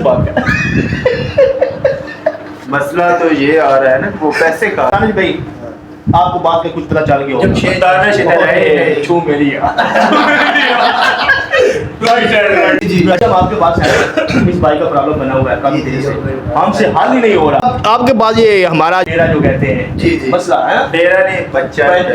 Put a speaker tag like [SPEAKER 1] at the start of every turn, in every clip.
[SPEAKER 1] बात है?
[SPEAKER 2] मसला तो ये आ रहा है ना, वो पैसे का।
[SPEAKER 1] भाई आपको बात का कुछ पता चल गया होगा।
[SPEAKER 2] छू मेरी
[SPEAKER 1] जब आपके पास है इस बाइक का प्रॉब्लम बना हुआ है काफी देर से, हमसे हल ही नहीं हो रहा। आपके पास ये हमारा डेरा जो कहते हैं
[SPEAKER 2] जी
[SPEAKER 1] मसला है,
[SPEAKER 2] डेरा नहीं पंचायत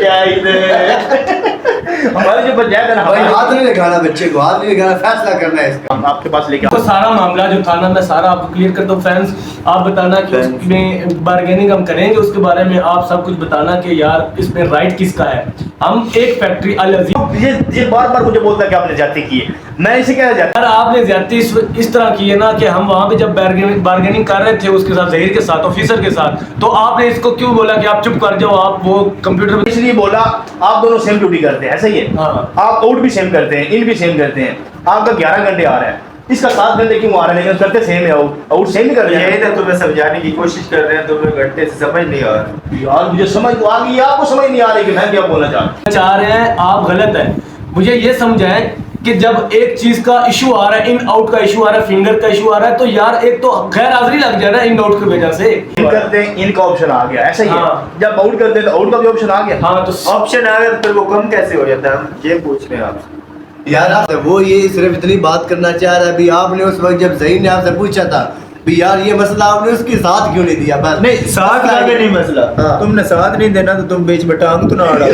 [SPEAKER 1] हमारे जो पंचायत है ना,
[SPEAKER 3] भाई हाथ नहीं लगाना, बच्चे को हाथ नहीं लगाना, फैसला करना है इसका।
[SPEAKER 1] हम आपके पास लेके
[SPEAKER 4] तो सारा मामला जो था ना, मैं सारा आपको क्लियर कर दूं। फ्रेंड्स आप बताना कि उसमें बार्गेनिंग हम करेंगे, उसके बारे में आप सब कुछ बताना कि यार इसमें राइट किसका है। हम एक फैक्ट्री अल अजीज,
[SPEAKER 1] ये बार बार मुझे बोलता है कि आपने ज्यादती की है, मैं इसे क्या जाता।
[SPEAKER 4] यार आपने ज्यादती इस तरह की है ना कि हम वहाँ पे जब बार्गेनिंग कर रहे थे उसके साथ, जहीर के साथ, ऑफिसर के साथ, तो आपने इसको क्यों बोला कि आप चुप कर जाओ, आप वो कंप्यूटर।
[SPEAKER 1] इसलिए बोला आप दोनों सेम ड्यूटी करते हैं, ऐसा ही है।
[SPEAKER 4] हाँ।
[SPEAKER 1] आप आउट भी सेम करते हैं, इन भी सेम करते हैं। आपका 11 घंटे आ रहा है, इसका 7 घंटे क्यों आ रहा है? लेकिन करते सेम है, आउट सेम ही कर रहे हैं।
[SPEAKER 2] यही तो तुम्हें समझाने की कोशिश कर रहे हैं, तुम्हें घंटे से समझ नहीं आ रहा।
[SPEAKER 1] यार मुझे समझ तो आ गई, आपको समझ नहीं आ रही कि मैं क्या बोलना
[SPEAKER 4] चाह रहे हैं। आप गलत है। मुझे ये समझाएं कि जब एक चीज का इशू आ रहा है, इन आउट का इशू आ रहा है, फिंगर का इशू आ रहा है, तो यार एक तो गैर हाजिरी लग जाए ना इन आउट की वजह से।
[SPEAKER 1] इन करते हैं, इनका ऑप्शन आ गया, ऐसा ही है।
[SPEAKER 4] हाँ।
[SPEAKER 1] जब आउट करते हैं तो आउट का भी ऑप्शन आ गया।
[SPEAKER 4] हाँ तो
[SPEAKER 2] ऑप्शन आ गया तो फिर वो कम कैसे हो जाता है? हम ये पूछ रहे हैं आपसे।
[SPEAKER 3] यार आप वो ये सिर्फ इतनी बात करना चाह रहा है। अभी आपने उस वक्त जब ज़हीर ने आपसे पूछा था भी यार ये मसला, आपने उसके साथ क्यों नहीं दिया? बस
[SPEAKER 2] नहीं, साथ का भी नहीं मसला।
[SPEAKER 3] हाँ।
[SPEAKER 2] तुमने साथ नहीं देना तो तुम बीच में टांग तो ना अड़ा।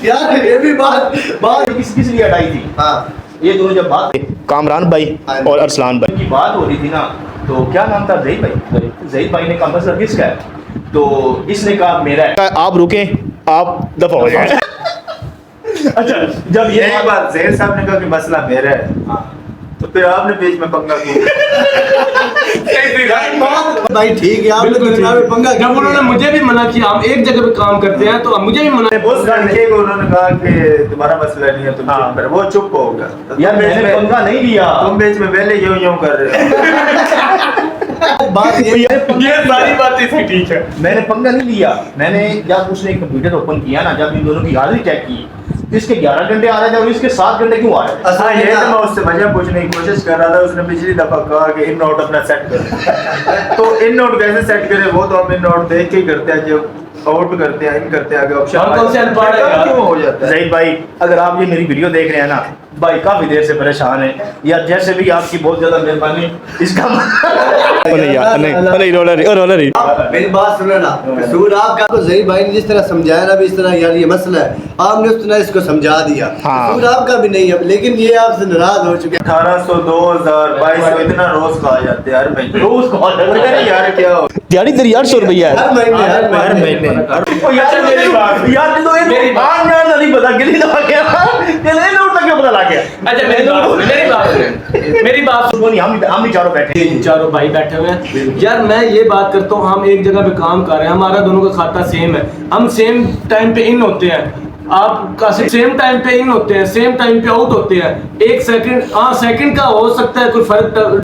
[SPEAKER 3] यार ये भी बात
[SPEAKER 1] किस लिए हटाई थी?
[SPEAKER 3] हाँ
[SPEAKER 1] ये दोनों जब बात, कामरान भाई और अरसलान भाई की बात हो रही थी ना, तो क्या नाम था? ज़हीर भाई। ज़हीर भाई ने कहा मसला किसका है? तो इसने कहा मेरा है। आप रुके, आप दफा हो जाए। अच्छा, जब ये
[SPEAKER 2] यही बात ज़हीर साहब ने कहा कि मसला मेरा है, तो फिर आपने बीच में पंगा क्यों?
[SPEAKER 3] भाई ठीक है, आपने तो जनाब पंगा
[SPEAKER 4] जब उन्होंने मुझे भी मना किया, हम एक जगह पे काम करते हैं, तो अब मुझे भी मना।
[SPEAKER 2] उस लड़के को उन्होंने कहा कि तुम्हारा मसला नहीं है, तुम चुप करो। वो चुप हो गया। तो
[SPEAKER 1] यार मैंने पंगा नहीं लिया,
[SPEAKER 2] तुम बीच में पहले यूं कर रहे हो।
[SPEAKER 3] बात ये
[SPEAKER 4] सारी बातें थी, ठीक है।
[SPEAKER 1] मैंने पंगा नहीं लिया। मैंने जब उसने कंप्यूटर ओपन किया ना, जब इन दोनों की हाजिरी चेक की, इसके 11 घंटे आ रहे थे और इसके 7 घंटे क्यों आ रहे थे?
[SPEAKER 2] हाँ, ये तो मैं उससे वजह पूछने की कोशिश कर रहा था। उसने पिछली दफा कहा कि इन नोट अपना सेट कर। तो इन नोट कैसे सेट करें? वो तो हम इन नोट देख के ही करते हैं, जो आउट करते हैं, इन करते हैं, आगे ऑप्शन
[SPEAKER 4] कौन से अनपढ़ है यार?
[SPEAKER 2] क्यों हो जाता है?
[SPEAKER 1] ज़हीर भाई, अगर आप ये मेरी वीडियो देख रहे हैं ना भाई, काफी देर से परेशान है या जैसे भी आपकी बहुत ज्यादा मेहरबानी। इसका
[SPEAKER 3] मेरी बात सुनो ना, कसूर आपका। तो ज़हीर भाई ने जिस तरह समझाया ना भी इस तरह, यार ये मसला है, आपने उस तरह इसको समझा दिया। कसूर आपका भी नहीं है, लेकिन ये आपसे नाराज हो चुके हैं।
[SPEAKER 2] 1800, 2000, 2200 इतना रोज कहा जाते हैं, हर महीने
[SPEAKER 1] रोज कॉल
[SPEAKER 2] यार क्या हो?
[SPEAKER 1] यार इधर 800 रुपया है
[SPEAKER 3] हर महीने
[SPEAKER 2] हर महीने
[SPEAKER 1] यार। यार तो ये आम जान नहीं पता गिली दबा गया, चले नोट तक क्यों पता लग गया?
[SPEAKER 4] अच्छा मेरी बात
[SPEAKER 1] सुनो, हम ही चारों बैठे,
[SPEAKER 4] चारों भाई बैठे हुए हैं। यार मैं ये बात करता हूँ, हम एक जगह पे काम कर रहे हैं, हमारा दोनों का खाता सेम है, हम सेम टाइम पे इन होते हैं, आपका सेम टाइम पे इन होते हैं, सेम टाइम पे आउट होते हैं। 1 सेकंड, हाँ सेकंड का हो सकता है कोई फर्क,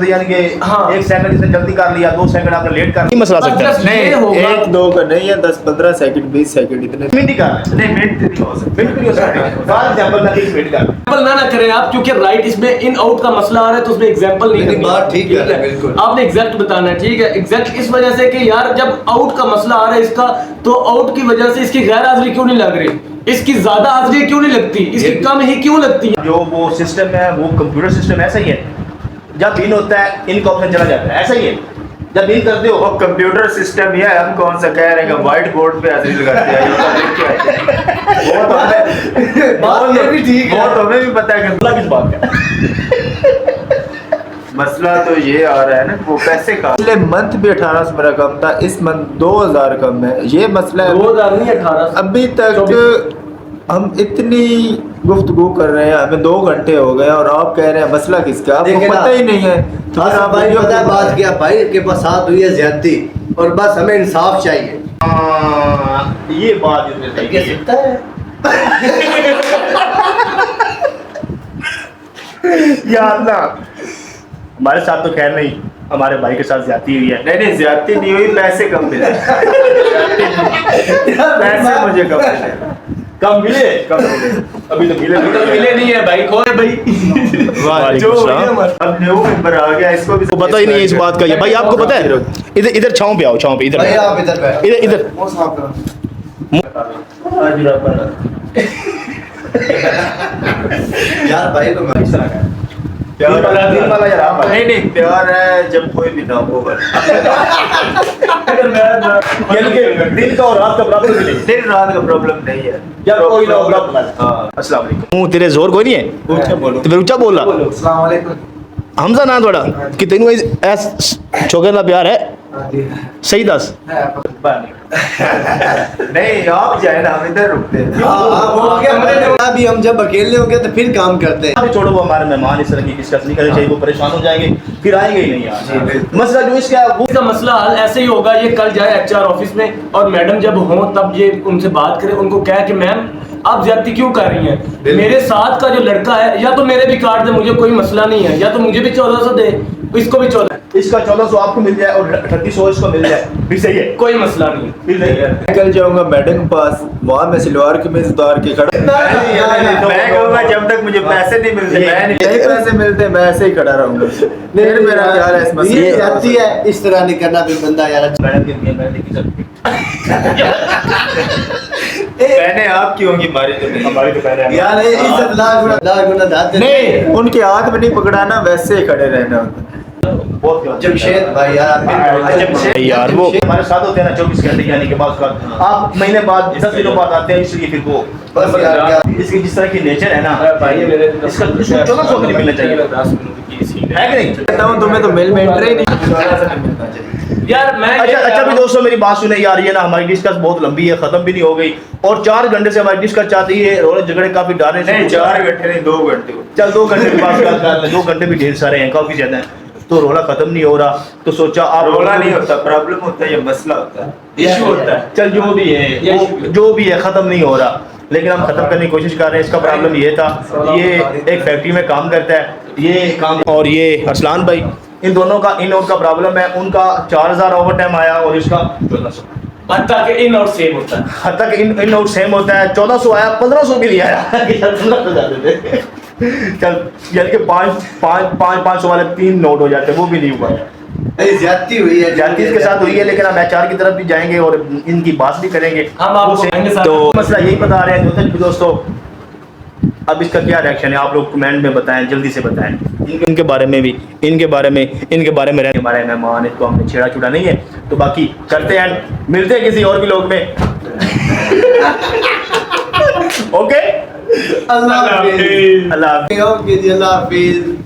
[SPEAKER 1] यानी कि
[SPEAKER 4] हाँ।
[SPEAKER 1] 1 सेकंड इसने जल्दी कर लिया, 2 सेकंड आपने लेट कर लिया, मसला सकता है।
[SPEAKER 4] नहीं,
[SPEAKER 2] नहीं, 1-2 का नहीं है, 10-15 सेकंड, 20 सेकंड इतने
[SPEAKER 1] मिनट ही कर
[SPEAKER 2] नहीं, मिनट नहीं हो सकते।
[SPEAKER 1] मिनट नहीं हो सकता। फॉर एग्जांपल ना 1 मिनट कर
[SPEAKER 4] ना करें आप, क्योंकि राइट इसमें इन आउट का मसला आ रहा है, तो उसमें एग्जांपल नहीं
[SPEAKER 3] मेरी
[SPEAKER 4] करनी।
[SPEAKER 3] बात ठीक है, बिल्कुल।
[SPEAKER 4] आपने एग्जैक्ट बताना है, ठीक है। एग्जैक्ट इस वजह से कि यार जब आउट का मसला आ रहा है इसका, तो आउट की वजह से इसकी गैर हाजिरी क्यों नहीं लग रही, इसकी ज्यादा हाजिरी क्यों नहीं लगती, इसकी कम ही क्यों लगती है?
[SPEAKER 1] जो वो सिस्टम है वो कंप्यूटर सिस्टम ऐसा ही है। जब इन होता है इनका ऑप्शन चला जाता है, ऐसा ही है। जब इन करते हो
[SPEAKER 2] वो कंप्यूटर सिस्टम ही है, हम कौन सा कह रहे हैं कि व्हाइट बोर्ड पे हाजिरी लगाते हैं। वो तो
[SPEAKER 3] बात ये भी ठीक है।
[SPEAKER 2] वो तो हमें भी पता है कि
[SPEAKER 1] किस बात का
[SPEAKER 2] मसला तो ये आ रहा है ना, वो पैसे का। पिछले मंथ भी 1800 मेरा कम था, इस मंथ 2000 कम है। ये मसला है,
[SPEAKER 4] 2000 नहीं 1800
[SPEAKER 2] अभी तक हम इतनी गुफ्तगू कर रहे हैं, हमें 2 घंटे हो गए और आप कह रहे हैं मसला किसका? आपको पता ही नहीं है।
[SPEAKER 3] तो आप भाई पता बात क्या, भाई के पास साथ हुई है ज्यादती, और बस हमें इंसाफ चाहिए।
[SPEAKER 1] ये बात इसमें सही है। यार ना हमारे साथ तो खैर नहीं, हमारे भाई के साथ ज्यादती हुई है।
[SPEAKER 2] नहीं, ज्यादती नहीं हुई, पैसे कम मिले। पैसे मुझे कम मिले।
[SPEAKER 1] कब मिले? अभी तो
[SPEAKER 4] मिले नहीं है भाई, खोए भाई।
[SPEAKER 2] जो अब न्यू मेंबर आ गया, इसको भी
[SPEAKER 1] तो पता ही नहीं है इस बात का। ये भाई आपको पता है, इधर इधर छांव पे आओ, छांव पे इधर
[SPEAKER 3] भाई आप इधर बैठ।
[SPEAKER 1] इधर इधर
[SPEAKER 3] यार भाई तो मैं
[SPEAKER 2] प्यार
[SPEAKER 1] दिन वाला यार आप
[SPEAKER 2] नहीं नहीं, प्यार है जब कोई भी ना हो बस।
[SPEAKER 1] यानी कि दिन का और रात का बराबर मिले।
[SPEAKER 2] दिन रात का प्रॉब्लम नहीं है
[SPEAKER 1] यार कोई ना होगा।
[SPEAKER 2] हाँ।
[SPEAKER 1] अस्सलाम वालेकुम। हूं तेरे जोर कोई नहीं है
[SPEAKER 2] ऊंचा बोलो।
[SPEAKER 1] तो फिर ऊंचा बोल रहा।
[SPEAKER 3] अस्सलाम वालेकुम।
[SPEAKER 1] हमजा ना थोड़ा कि तेनू ऐस छोकरे ना प्यार है सही दस।
[SPEAKER 2] नहीं आप जाए ना, हम इधर रुकते हैं।
[SPEAKER 3] अभी हम जब अकेले हो गए तो फिर काम करते हैं।
[SPEAKER 1] अभी छोड़ो, वो हमारे मेहमान इस तरह की डिस्कस नहीं करनी चाहिए, वो परेशान हो जाएंगे, फिर आएंगे ही नहीं यार। मसला जो इसका है वो
[SPEAKER 4] इसका मसला हल ऐसे ही होगा, ये कल जाए एचआर ऑफिस में और मैडम जब हो तब ये उनसे बात करे, उनको कहे कि मैम आप ज्यादती क्यों कर रही हैं, मेरे साथ का जो लड़का है या तो मेरे भी काट दे, मुझे कोई मसला नहीं है, या तो मुझे भी 1400 दे, इसको भी 1400,
[SPEAKER 1] इसका 1400 आपको मिल जाए और 3800 इसको मिल जाए, फिर सही है,
[SPEAKER 4] कोई मसला नहीं।
[SPEAKER 1] फिर सही है।
[SPEAKER 2] निकल जाऊंगा मैडम के पास, वहाँ मैं सिलवार कमीज उतार के खड़ा। मैं कहूँगा जब तक मुझे पैसे नहीं मिलते, मैं नहीं पैसे मिलते, मैं ऐसे ही खड़ा रहूंगा। फिर मेरा ख्याल है इस मसले
[SPEAKER 3] ये
[SPEAKER 2] में।
[SPEAKER 3] जाती है, इस तरह नहीं करना भी बंदा यार।
[SPEAKER 1] मैडम के लिए मैं देखी सकती
[SPEAKER 2] मैंने आपकी होंगी, मारी तो नहीं।
[SPEAKER 1] हमारी तो पहले
[SPEAKER 3] यार ये इज्जत लाख गुना दाते
[SPEAKER 2] नहीं, उनके हाथ में नहीं पकड़ाना, वैसे ही खड़े रहना होता है।
[SPEAKER 1] बहुत
[SPEAKER 3] जमशेद भाई यार आप
[SPEAKER 1] यार वो हमारे साथ होते हैं ना 24 घंटे, यानी कि बाद आप महीने बाद 10 दिनों बाद आते हैं, इसलिए फिर वो
[SPEAKER 3] बस यार
[SPEAKER 1] इसकी जिस तरह की नेचर है ना,
[SPEAKER 4] भाई मेरे
[SPEAKER 1] इसका 1400 नहीं मिलना चाहिए, है कि नहीं?
[SPEAKER 2] कहता हूँ तुम्हें तो मेल में एंटर ही नहीं मिलना चाहिए।
[SPEAKER 4] यार मैं
[SPEAKER 1] अच्छा भी दोस्तों मेरी बात सुने यार, ये ना हमारी डिस्कस बहुत लंबी है, खत्म भी नहीं हो गई और 4 घंटे से हमारी डिस्कस चाहती है, रोले झगड़े काफी डाले से।
[SPEAKER 2] नहीं 4 घंटे नहीं, 2 घंटे हो।
[SPEAKER 1] चल 2 घंटे की बात कर ले, 2 घंटे भी ढेर सारे हैं, काफी ज्यादा हैं, तो रोला खत्म नहीं हो रहा, तो सोचा आप
[SPEAKER 2] रोला नहीं होता, प्रॉब्लम होता है, ये मसला होता है,
[SPEAKER 4] इशू होता है।
[SPEAKER 1] चल जो भी है वो जो भी है खत्म नहीं हो रहा, लेकिन हम खत्म करने की कोशिश कर रहे हैं। इसका प्रॉब्लम ये था, ये एक फैक्ट्री में काम करता है, ये काम, और ये अरसलान भाई, इन दोनों का इन आउट का प्रॉब्लम है। उनका 4000 ओवर टाइम आया और इसका 1400,
[SPEAKER 4] हत्ता के इन आउट सेम होता है।
[SPEAKER 1] हद तक इन आउट सेम होता है। 1400 आया, 1500 के लिए आया कि यार 1500 जाते थे। चल यानी कि 500 वाले 3 नोट हो जाते, वो भी नहीं हुआ।
[SPEAKER 3] ज्यादती हुई है,
[SPEAKER 1] ज्यादती इसके साथ हुई है, लेकिन हम एचआर की तरफ भी जाएंगे और इनकी बात भी करेंगे।
[SPEAKER 4] हम आपको कहेंगे साथ।
[SPEAKER 1] तो मसला यही बता रहे हैं दोस्तों, अब इसका क्या रिएक्शन है आप लोग कमेंट में बताएं, जल्दी से बताएं। इनके बारे में भी, इनके बारे में रहने हमारे मेहमान, इसको हमने छेड़ा छुड़ा नहीं है, तो बाकी करते हैं, मिलते हैं किसी और भी लोग में। ओके,
[SPEAKER 3] अल्लाह हाफिज।
[SPEAKER 1] अल्लाह हाफिज।
[SPEAKER 3] अल्लाह हाफिज।